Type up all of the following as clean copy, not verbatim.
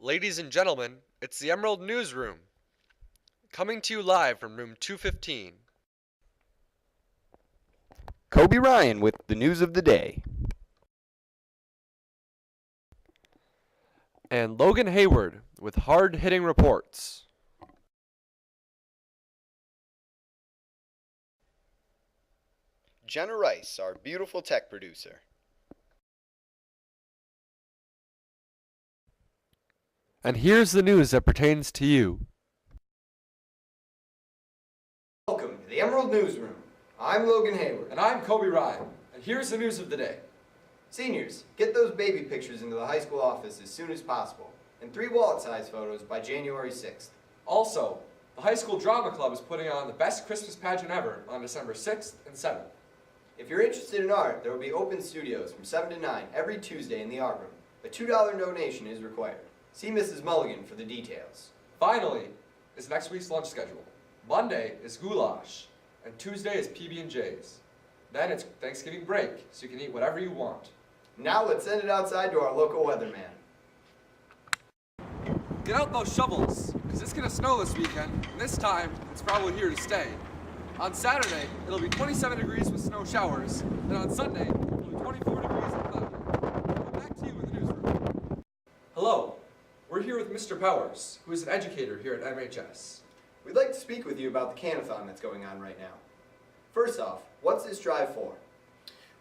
Ladies and gentlemen, it's the Emerald Newsroom, coming to you live from room 215. Coby Ryan with the news of the day. And Logan Hayward with hard-hitting reports. Genna, our beautiful tech producer. And here's the news that pertains to you. Welcome to the Emerald Newsroom. I'm Logan Hayward. And I'm Coby Ryan, and here's the news of the day. Seniors, get those baby pictures into the high school office as soon as possible, and 3 wallet-size photos by January 6th. Also, the high school drama club is putting on the best Christmas pageant ever on December 6th and 7th. If you're interested in art, there will be open studios from 7 to 9 every Tuesday in the art room. A $2 donation is required. See Mrs. Mulligan for the details. Finally, is next week's lunch schedule. Monday is goulash, and Tuesday is PB&J's. Then it's Thanksgiving break, so you can eat whatever you want. Now let's send it outside to our local weatherman. Get out those shovels, because it's going to snow this weekend, and this time, it's probably here to stay. On Saturday, it'll be 27 degrees with snow showers, and on Sunday, it'll be 24 degrees and cloudy. Back to you in the newsroom. Hello, we're here with Mr. Powers, who is an educator here at MHS. We'd like to speak with you about the Can-a-thon that's going on right now. First off, what's this drive for?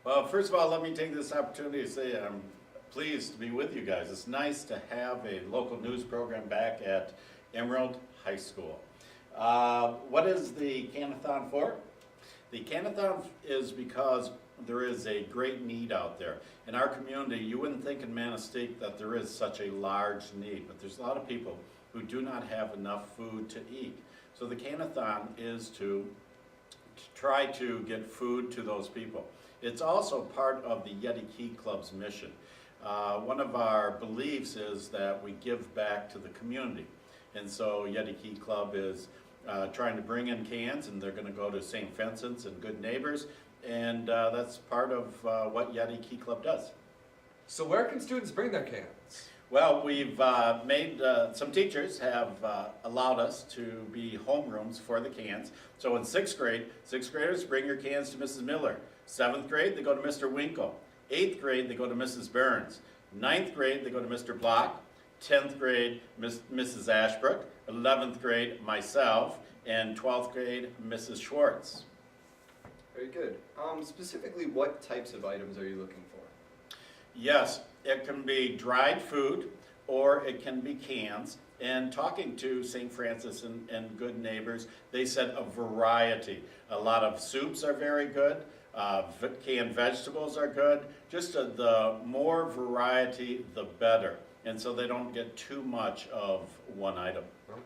Well, first of all, let me take this opportunity to say I'm pleased to be with you guys. It's nice to have a local news program back at Emerald High School. What is the Can-a-thon for? The Can-a-thon is because there is a great need out there. In our community, you wouldn't think in Manistee that there is such a large need, but there's a lot of people who do not have enough food to eat. So the Can-a-thon is to try to get food to those people. It's also part of the Yeti Key Club's mission. One of our beliefs is that we give back to the community. And so Yeti Key Club is trying to bring in cans, and they're going to go to St. Vincent's and Good Neighbors, and that's part of what Yeti Key Club does. So where can students bring their cans? Well, we've some teachers have allowed us to be homerooms for the cans. So in 6th grade, 6th graders bring your cans to Mrs. Miller. 7th grade, they go to Mr. Winkle. 8th grade, they go to Mrs. Burns. 9th grade, they go to Mr. Block. 10th grade, Mrs. Ashbrook. 11th grade, myself. And 12th grade, Mrs. Schwartz. Very good. Specifically, what types of items are you looking for? Yes, it can be dried food or it can be cans. And talking to St. Francis and Good Neighbors, they said a variety. A lot of soups are very good. Canned vegetables are good. Just the more variety, the better. And so they don't get too much of one item. Okay.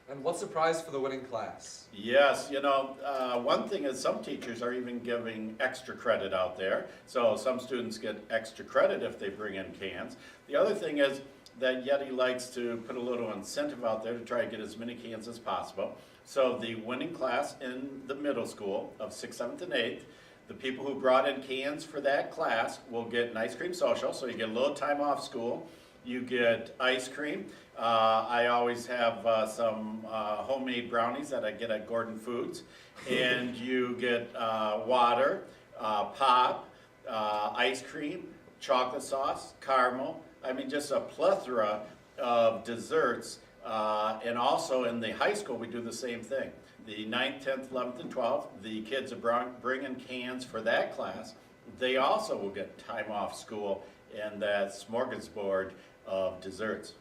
And what's the prize for the winning class? Yes, you know, one thing is some teachers are even giving extra credit out there. So some students get extra credit if they bring in cans. The other thing is that Yeti likes to put a little incentive out there to try to get as many cans as possible. So the winning class in the middle school of 6th, 7th, and 8th, the people who brought in cans for that class will get an ice cream social, so you get a little time off school. You get ice cream. I always have some homemade brownies that I get at Gordon Foods. And you get water, pop, ice cream, chocolate sauce, caramel. I mean, just a plethora of desserts. And also in the high school, we do the same thing. The 9th, 10th, 11th, and 12th, the kids are bringing cans for that class. They also will get time off school and that smorgasbord of desserts.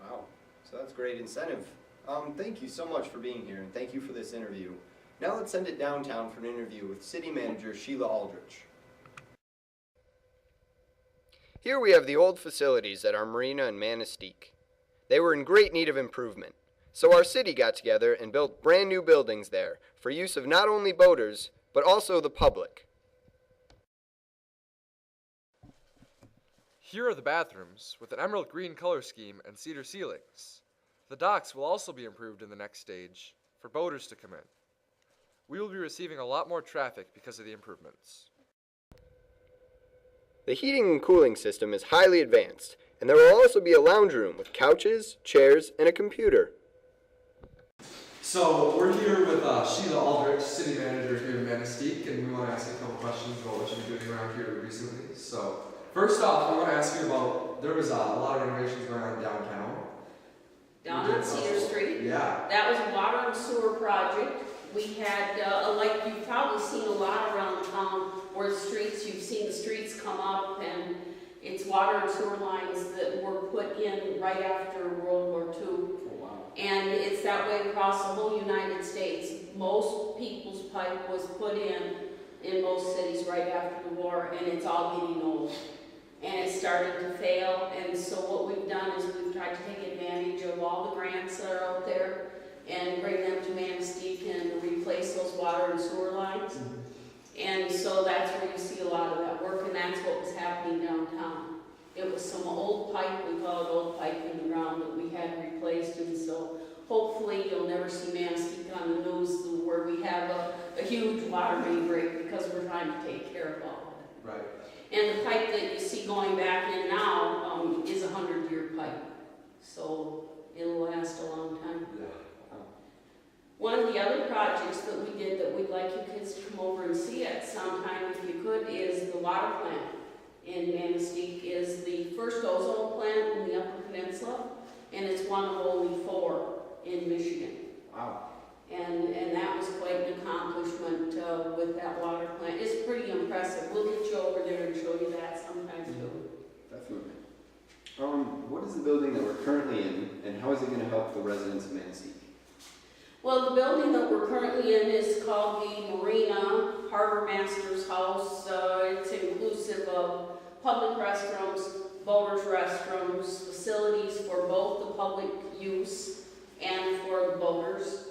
Wow, so that's great incentive. Thank you so much for being here, and thank you for this interview. Now let's send it downtown for an interview with City Manager Sheila Aldrich. Here we have the old facilities at our marina in Manistee. They were in great need of improvement, so our city got together and built brand new buildings there for use of not only boaters, but also the public. Here are the bathrooms, with an emerald green color scheme and cedar ceilings. The docks will also be improved in the next stage, for boaters to come in. We will be receiving a lot more traffic because of the improvements. The heating and cooling system is highly advanced, And there will also be a lounge room with couches, chairs, and a computer. So we're here with Sheila Aldrich, city manager here in Manistee, and we want to ask you a couple questions about what you've been doing around here recently. So first off, we want to ask you about, there was a lot of renovations going on downtown. Down on Cedar Street. Yeah. That was a water and sewer project. We had, like you've probably seen a lot around town, where the streets, you've seen the streets come up, and it's water and sewer lines that were put in right after World War II. And it's that way across the whole United States. Most people's pipe was put in most cities right after the war, and it's all getting old. And it's starting to fail, and so what we've done is we've tried to take advantage of all the grants that are out there and bring them to Manistee and replace those water and sewer lines. And so that's where you see a lot of that work, and that's what was happening downtown. It was some old pipe, we call it old pipe in the ground, that we had replaced, and so hopefully you'll never see Manistee on the news where we have a huge water main break, because we're trying to take care of all of it. Right. And the pipe that you see going back in now is a 100-year pipe, so it'll last a long time. Yeah. One of the other projects that we did that we'd like you kids to come over and see at sometime, if you could, is the water plant in Manistee. Is the first ozone plant in the Upper Peninsula, and it's one of only 4 in Michigan. Wow. And that was quite an accomplishment with that water plant. It's pretty impressive. We'll get you over there and show you that sometime too. Definitely. What is the building that we're currently in, and how is it going to help the residents of Manistee? Well, the building that we're currently in is called the Marina Harbor Master's House. It's inclusive of public restrooms, boaters' restrooms, facilities for both the public use and for the boaters.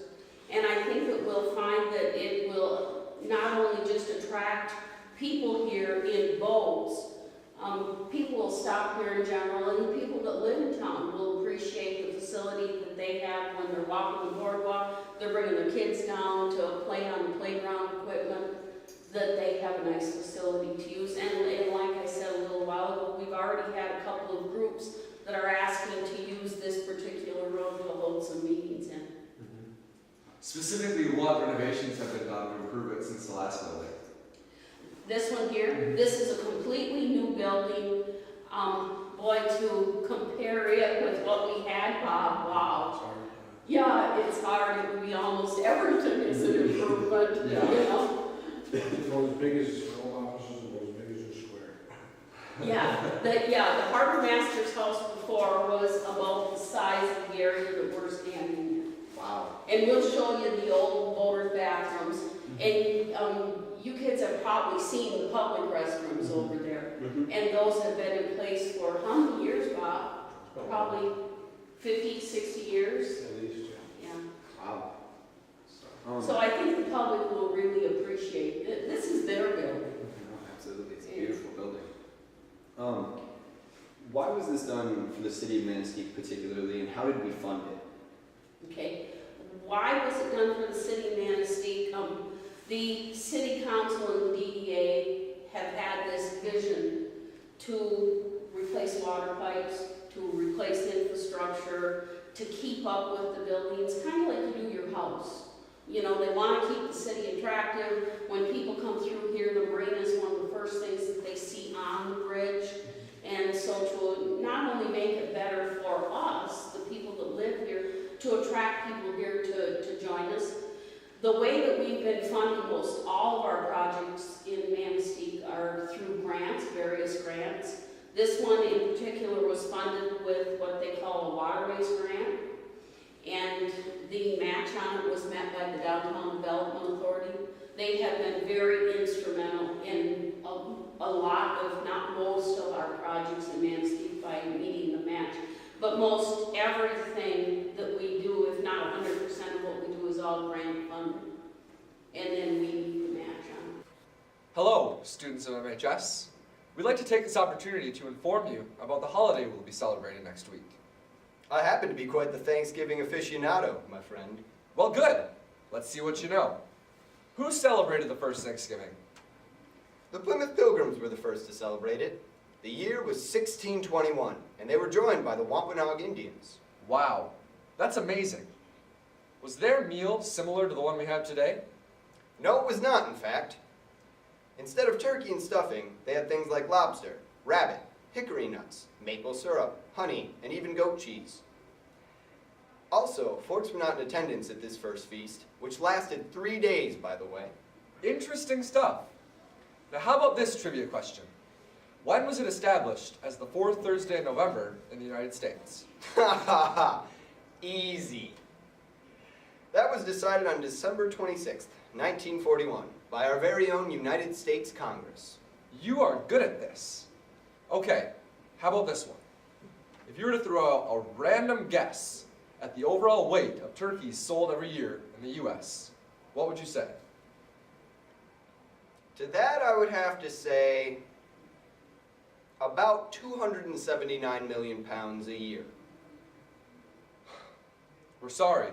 And I think that we'll find that it will not only just attract people here in boats, people will stop here in general, and the people that live in town will appreciate the facility that they have when they're walking the boardwalk. They're bringing their kids down to play on the playground equipment, that they have a nice facility to use. And like I said a little while ago, we've already had a couple of groups that are asking to use this particular room to hold some meetings in. Specifically, what renovations have been done to improve it since the last building? This one here, this is a completely new building. Boy, to compare it with what we had, Bob, wow. Yeah, it's hard. It would be almost everything is an improvement, Yeah. you know? About as big as all offices, about as big as a square. The harbor master's house before was about the size of the area that we're standing in. Wow. And we'll show you the old boater bathrooms. And you kids have probably seen the public restrooms over there. And those have been in place for how many years, Bob? Probably 50, 60 years. At least, Yeah. Wow. So I think the public will really appreciate it. This is their building. Absolutely, it's a beautiful building. Why was this done for the city of Manistee particularly, and how did we fund it? Okay. Why was it done for the city of Manistee? The city council and the DEA have had this vision to replace water pipes, to replace infrastructure, to keep up with the buildings, kind of like you do your house. You know, they want to keep the city attractive. When people come through here, the marina is one of the first things that they see on the bridge. And so to not only make it better for us, the people that live here, to attract people here to join us, the way that we've been funding most all of our projects in Manistee are through grants, various grants. This one in particular was funded with what they call a waterways grant. And the match on it was met by the Downtown Development Authority. They have been very instrumental in a lot of, not most of our projects in Manistee by meeting the match. But most everything that we do, if not 100% of what we do, is all grant funded. And then we meet the match on it. Hello, students of MHS. We'd like to take this opportunity to inform you about the holiday we'll be celebrating next week. I happen to be quite the Thanksgiving aficionado, my friend. Well, good. Let's see what you know. Who celebrated the first Thanksgiving? The Plymouth Pilgrims were the first to celebrate it. The year was 1621, and they were joined by the Wampanoag Indians. Wow, that's amazing. Was their meal similar to the one we have today? No, it was not, in fact. Instead of turkey and stuffing, they had things like lobster, rabbit, hickory nuts, maple syrup, honey, and even goat cheese. Also, folks were not in attendance at this first feast, which lasted 3 days, by the way. Interesting stuff. Now how about this trivia question? When was it established as the fourth Thursday in November in the United States? Ha ha ha! Easy. That was decided on December 26th, 1941, by our very own United States Congress. You are good at this. Okay, how about this one? If you were to throw out a random guess at the overall weight of turkeys sold every year in the U.S., what would you say? To that, I would have to say about 279 million pounds a year. We're sorry,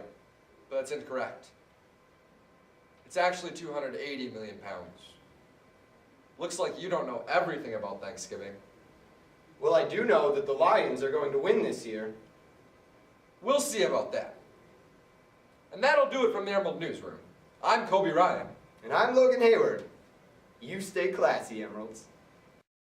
but that's incorrect. It's actually 280 million pounds. Looks like you don't know everything about Thanksgiving. Well, I do know that the Lions are going to win this year. We'll see about that. And that'll do it from the Emerald Newsroom. I'm Coby Ryan. And I'm Logan Hayward. You stay classy, Emeralds.